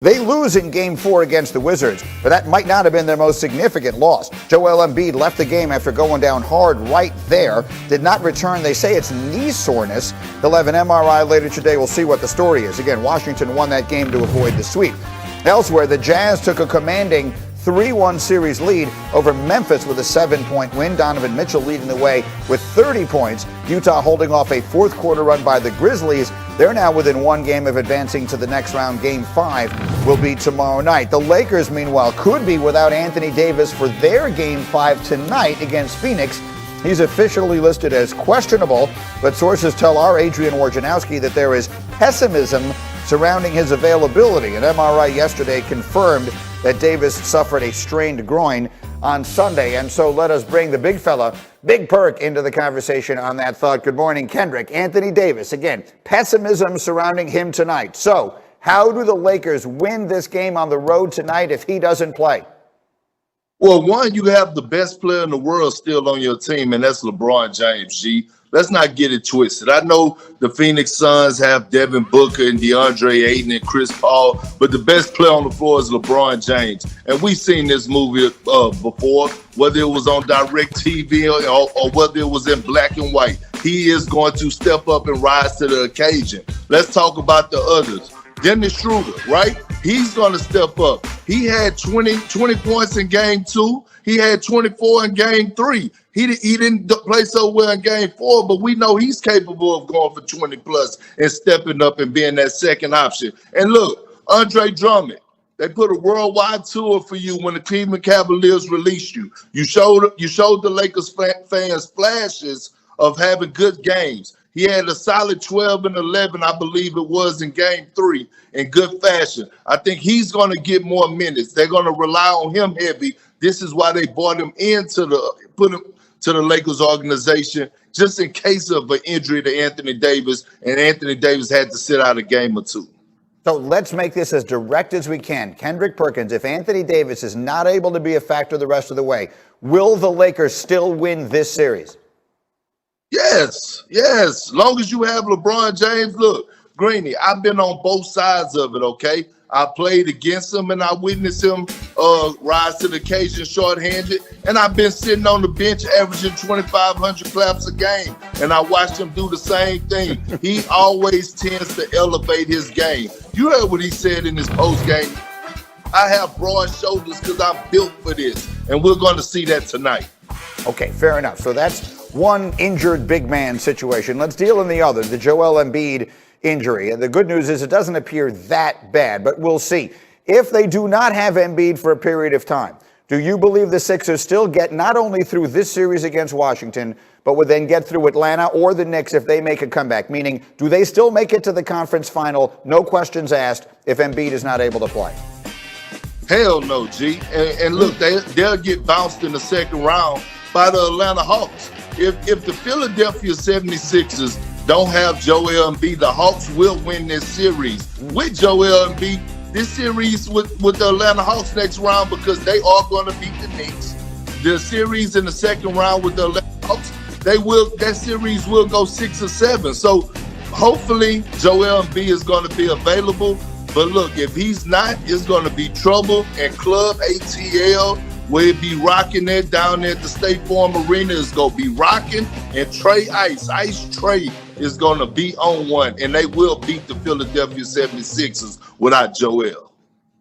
They lose in Game 4 against the Wizards, but that might not have been their most significant loss. Joel Embiid left the game after going down hard right there. Did not return. They say it's knee soreness. He'll have an MRI later today. We'll see what the story is. Again, Washington won that game to avoid the sweep. Elsewhere, the Jazz took a commanding 3-1 series lead over Memphis with a 7-point win. Donovan Mitchell leading the way with 30 points. Utah holding off a fourth quarter run by the Grizzlies. They're now within one game of advancing to the next round. Game 5 will be tomorrow night. The Lakers, meanwhile, could be without Anthony Davis for their Game 5 tonight against Phoenix. He's officially listed as questionable, but sources tell our Adrian Wojnarowski that there is pessimism surrounding his availability. An MRI yesterday confirmed that Davis suffered a strained groin on Sunday. And so let us bring the big fella, Big Perk, into the conversation on that thought. Good morning, Kendrick. Anthony Davis, again, pessimism surrounding him tonight. So how do the Lakers win this game on the road tonight if he doesn't play? Well, one, you have the best player in the world still on your team, and that's LeBron James, G. Let's not get it twisted. I know the Phoenix Suns have Devin Booker and DeAndre Ayton and Chris Paul, but the best player on the floor is LeBron James. And we've seen this movie before, whether it was on DirecTV or whether it was in black and white. He is going to step up and rise to the occasion. Let's talk about the others. Dennis Schroeder, right? He's going to step up. He had 20 points in Game 2. He had 24 in Game 3. He didn't play so well in Game 4, but we know he's capable of going for 20 plus and stepping up and being that second option. And look, Andre Drummond, they put a worldwide tour for you when the Cleveland Cavaliers released you. You showed the Lakers fans flashes of having good games. He had a solid 12 and 11, I believe it was, in Game 3 in good fashion. I think he's going to get more minutes. They're going to rely on him heavy. This is why they brought him put him to the Lakers organization, just in case of an injury to Anthony Davis, and Anthony Davis had to sit out a game or two. So let's make this as direct as we can. Kendrick Perkins, if Anthony Davis is not able to be a factor the rest of the way, will the Lakers still win this series? Yes. Long as you have LeBron James. Look, Greeny, I've been on both sides of it, okay? I played against him, and I witnessed him rise to the occasion shorthanded. And I've been sitting on the bench averaging 2,500 claps a game, and I watched him do the same thing. He always tends to elevate his game. You heard what he said in his post game. I have broad shoulders because I'm built for this, and we're going to see that tonight. Okay, fair enough. So that's one injured big man situation. Let's deal in the other, the Joel Embiid injury. And the good news is it doesn't appear that bad, but we'll see. If they do not have Embiid for a period of time, do you believe the Sixers still get not only through this series against Washington, but would then get through Atlanta or the Knicks if they make a comeback? Meaning, do they still make it to the conference final, no questions asked, if Embiid is not able to play? Hell no, G. And look, they'll get bounced in the second round by the Atlanta Hawks. If the Philadelphia 76ers don't have Joel Embiid, the Hawks will win this series. With Joel Embiid, this series with the Atlanta Hawks next round, because they are going to beat the Knicks. The series in the second round with the Atlanta Hawks, that series will go 6 or 7. So hopefully Joel Embiid is going to be available. But look, if he's not, it's going to be trouble. And Club ATL, where it be rocking there down there at the State Farm Arena, is going to be rocking. And Ice Trey is going to be on one. And they will beat the Philadelphia 76ers without Joel.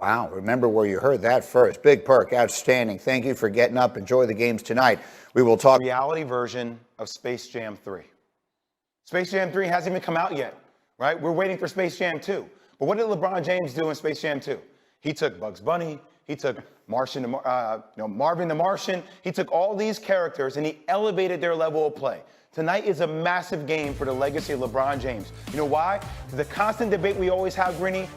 Wow, remember where you heard that first. Big Perk, outstanding. Thank you for getting up. Enjoy the games tonight. We will talk. Reality version of Space Jam 3. Space Jam 3 hasn't even come out yet, right? We're waiting for Space Jam 2. But what did LeBron James do in Space Jam 2? He took Bugs Bunny, he took Marvin the Martian, he took all these characters and he elevated their level of play. Tonight is a massive game for the legacy of LeBron James. You know why? The constant debate we always have, Grinny,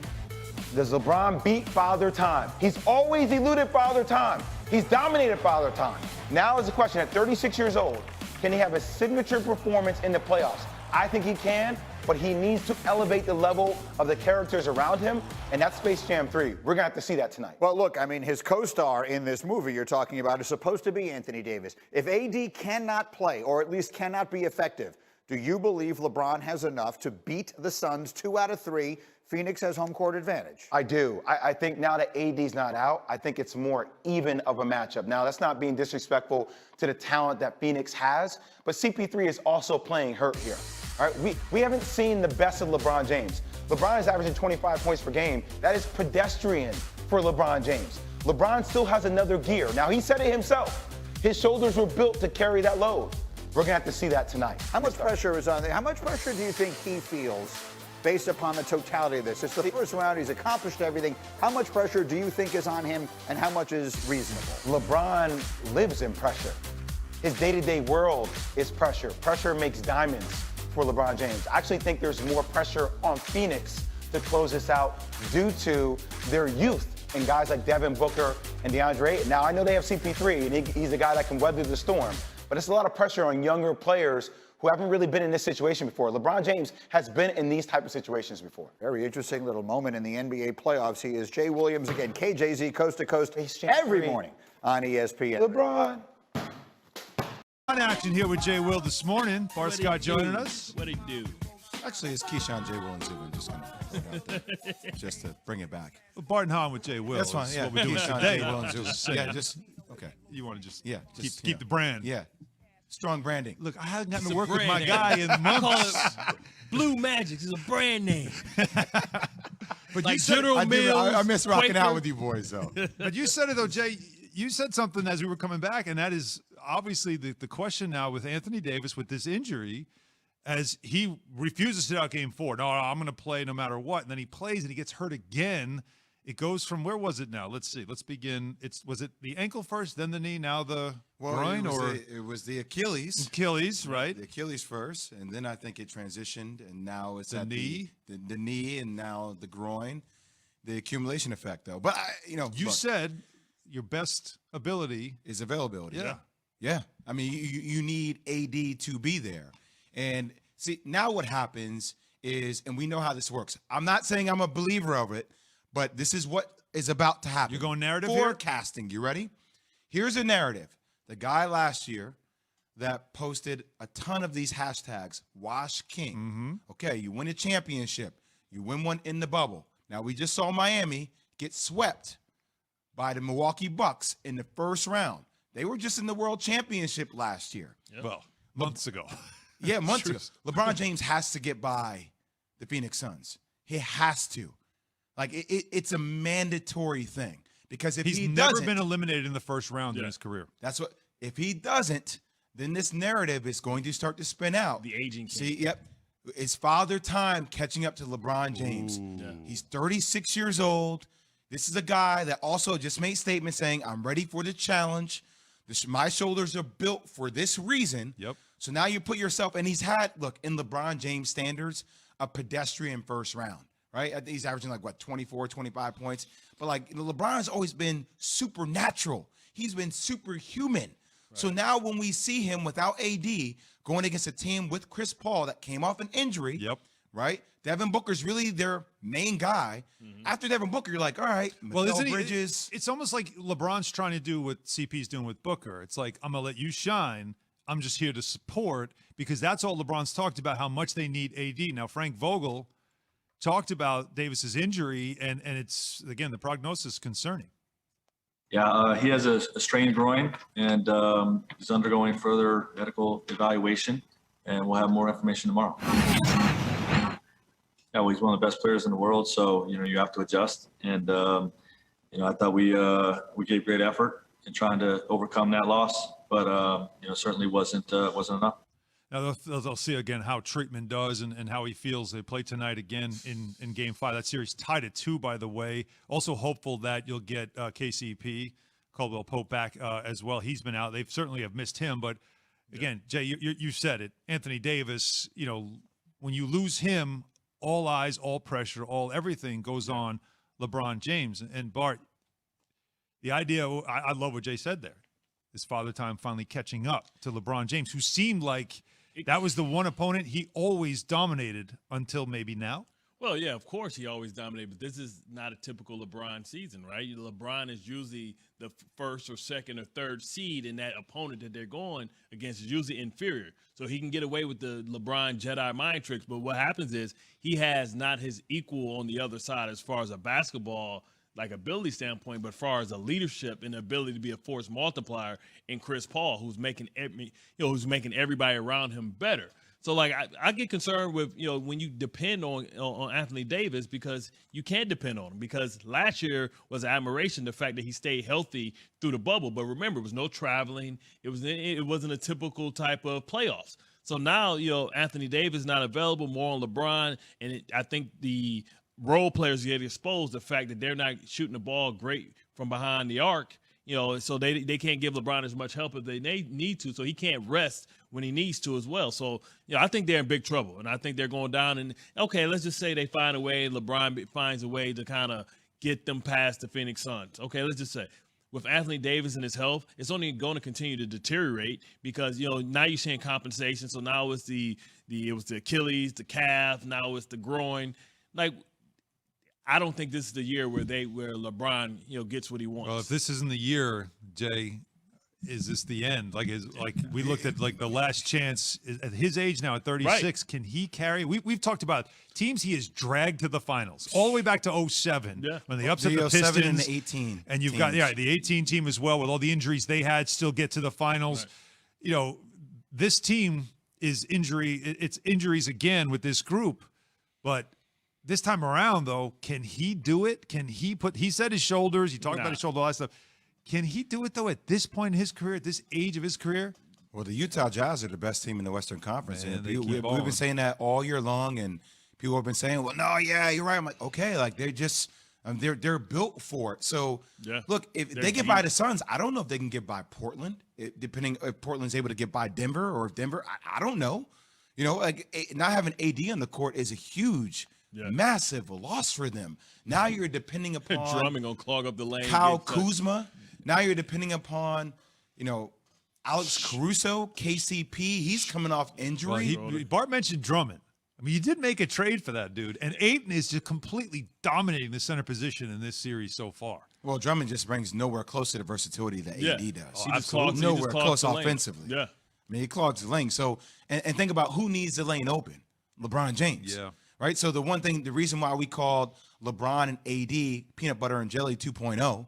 does LeBron beat Father Time? He's always eluded Father Time. He's dominated Father Time. Now is the question, at 36 years old, can he have a signature performance in the playoffs? I think he can, but he needs to elevate the level of the characters around him, and that's Space Jam 3. We're going to have to see that tonight. Well, look, I mean, his co-star in this movie you're talking about is supposed to be Anthony Davis. If AD cannot play, or at least cannot be effective, do you believe LeBron has enough to beat the Suns 2 out of 3, Phoenix has home court advantage. I do. I think now that AD's not out, I think it's more even of a matchup. Now, that's not being disrespectful to the talent that Phoenix has, but CP3 is also playing hurt here. All right, we haven't seen the best of LeBron James. LeBron is averaging 25 points per game. That is pedestrian for LeBron James. LeBron still has another gear. Now, he said it himself. His shoulders were built to carry that load. We're going to have to see that tonight. How much pressure is on there? How much pressure do you think he feels based upon the totality of this? It's the first round. He's accomplished everything. How much pressure do you think is on him, and how much is reasonable? LeBron lives in pressure. His day-to-day world is pressure. Pressure makes diamonds for LeBron James. I actually think there's more pressure on Phoenix to close this out due to their youth and guys like Devin Booker and DeAndre Ayton. Now, I know they have CP3, and he's a guy that can weather the storm, but it's a lot of pressure on younger players who haven't really been in this situation before. LeBron James has been in these type of situations before. Very interesting little moment in the NBA playoffs. He is Jay Williams again, KJZ, coast to coast, every morning on ESPN. LeBron. On action here with Jay Will this morning. Bart Scott joining us. What'd he do? Actually, it's Keyshawn J. Will and Zubin. Just going to just to bring it back. Bart and Hahn with Jay Will. That's fine. Is Yeah, what we're doing Keyshawn today. J. Will and Zubin. Yeah, just okay. You want to just, Just, keep the brand. Yeah, strong branding. Look, I haven't gotten It's to a work with brand my name. guy in I call months. it Blue Magic. It's a brand name. But Like you said, General I Mills, miss rocking Quaker. out with you boys, though. But you said it, though, Jay. You said something as we were coming back, and that is obviously the question now with Anthony Davis with this injury, as he refuses to sit out game 4. No, I'm going to play no matter what. And then he plays and he gets hurt again. It goes from, where was it now? Let's see. Let's begin. Was it the ankle first, then the knee, now the groin? It was the Achilles. Achilles, right? The Achilles first, and then I think it transitioned, and now it's The at knee? the knee, and now the groin. The accumulation effect, though. But You look, said your best ability. is availability. Yeah. Yeah. I mean, you need AD to be there. And see, now what happens is, and we know how this works. I'm not saying I'm a believer of it, but this is what is about to happen. You're going narrative here? Forecasting. You ready? Here's a narrative. The guy last year that posted a ton of these hashtags, Wash King. Mm-hmm. Okay, you win a championship. You win one in the bubble. Now, we just saw Miami get swept by the Milwaukee Bucks in the first round. They were just in the World Championship last year. Well, months ago. Yeah, months True. ago. LeBron James has to get by the Phoenix Suns. He has to. Like, it's a mandatory thing. Because if He's he never doesn't, been eliminated in the first round in his career. that's what. If he doesn't, then this narrative is going to start to spin out. The aging king. See, yep. It's father time catching up to LeBron James. He's 36 years old. This is a guy that also just made statements saying, I'm ready for the challenge. My shoulders are built for this reason. Yep. So now you put yourself, and he's had, look, in LeBron James standards, a pedestrian first round, right? I think he's averaging like, 24, 25 points. But like, LeBron's always been supernatural. He's been superhuman. So now when we see him without AD going against a team with Chris Paul that came off an injury, Yep. right? Devin Booker's really their main guy. After Devin Booker, you're like, all right, Well, Mikal isn't he? Bridges. It's almost like LeBron's trying to do what CP's doing with Booker. It's like, I'm going to let you shine. I'm just here to support, because that's all LeBron's talked about, how much they need AD. Now, Frank Vogel talked about Davis's injury, and it's, again, the prognosis is concerning. Yeah, he has a strained groin, and he's undergoing further medical evaluation, and we'll have more information tomorrow. Yeah, well, he's one of the best players in the world, so you have to adjust. And I thought we gave great effort in trying to overcome that loss, but certainly wasn't enough. Now, they'll see again how treatment does and how he feels. They play tonight again in Game 5. That series tied at 2, by the way. Also hopeful that you'll get KCP, Caldwell Pope, back as well. He's been out. They certainly have missed him. But, again, Jay, you said it. Anthony Davis, when you lose him, all eyes, all pressure, everything goes on LeBron James. And, Bart, the idea, I love what Jay said there. His father time finally catching up to LeBron James, who seemed like that was the one opponent he always dominated until maybe now. Well, yeah, of course he always dominated, but this is not a typical LeBron season, right? LeBron is usually the first or second or third seed, and that opponent that they're going against is usually inferior. So he can get away with the LeBron Jedi mind tricks, but what happens is he has not his equal on the other side as far as a basketball like ability standpoint, but as far as a leadership and the ability to be a force multiplier in Chris Paul, who's making who's making everybody around him better. So like I get concerned with when you depend on Anthony Davis, because you can't depend on him, because last year was admiration the fact that he stayed healthy through the bubble. But remember, it was no traveling. It wasn't a typical type of playoffs. So now Anthony Davis not available, more on LeBron, and I think the role players get exposed the fact that they're not shooting the ball great from behind the arc. So they can't give LeBron as much help as they need to, so he can't rest when he needs to as well. So, I think they're in big trouble, and I think they're going down. And, okay, let's just say they find a way, LeBron finds a way to kind of get them past the Phoenix Suns. Okay, let's just say. With Anthony Davis and his health, it's only going to continue to deteriorate because, now you're seeing compensation. So now it's it was the Achilles, the calf, now it's the groin. Like, I don't think this is the year where LeBron, gets what he wants. Well, if this isn't the year, Jay, is this the end? Like we looked at like the last chance at his age now at 36. Right. Can he carry? We've talked about teams he has dragged to the finals all the way back to 07 when they upset the Pistons and the 18. And you've got the 18 team as well with all the injuries they had still get to the finals. Right. This team is it's injuries again with this group, but this time around, though, can he do it? Can he he said his shoulders, he talked about his shoulder, all that stuff. Can he do it, though, at this point in his career, at this age of his career? Well, the Utah Jazz are the best team in the Western Conference. Man, and we've been saying that all year long, and people have been saying, well, no, yeah, you're right. I'm like, okay, like they're just they're built for it. So, look, if they get by the Suns, I don't know if they can get by Portland, depending if Portland's able to get by Denver, or if Denver, I don't know. Like not having AD on the court is a huge massive loss for them. Now you're depending upon Drummond gonna clog up the lane. Kyle Kuzma. Now you're depending upon, Alex Caruso, KCP. He's coming off injury. Well, Bart mentioned Drummond. I mean, you did make a trade for that dude, and Ayton is just completely dominating the center position in this series so far. Well, Drummond just brings nowhere close to the versatility that AD does. He just clogs nowhere close the offensively. Yeah, I mean, he clogs the lane. So, and think about who needs the lane open. LeBron James. Yeah. Right. So the reason why we called LeBron and AD peanut butter and jelly 2.0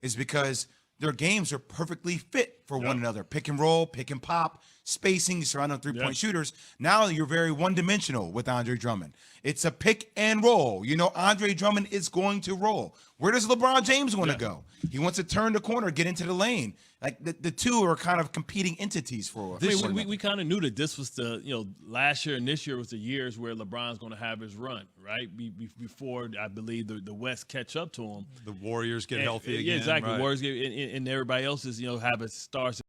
is because their games are perfectly fit for one another. Pick and roll, pick and pop, spacing, surrounding three-point shooters. Now you're very one-dimensional with Andre Drummond. It's a pick and roll. Andre Drummond is going to roll. Where does LeBron James want to go? He wants to turn the corner, get into the lane. Like the two are kind of competing entities for us. We kind of knew that this was last year and this year was the years where LeBron's going to have his run, right? Before I believe the West catch up to him. The Warriors get healthy again. Yeah, exactly. Right. Warriors get and everybody else is have a stars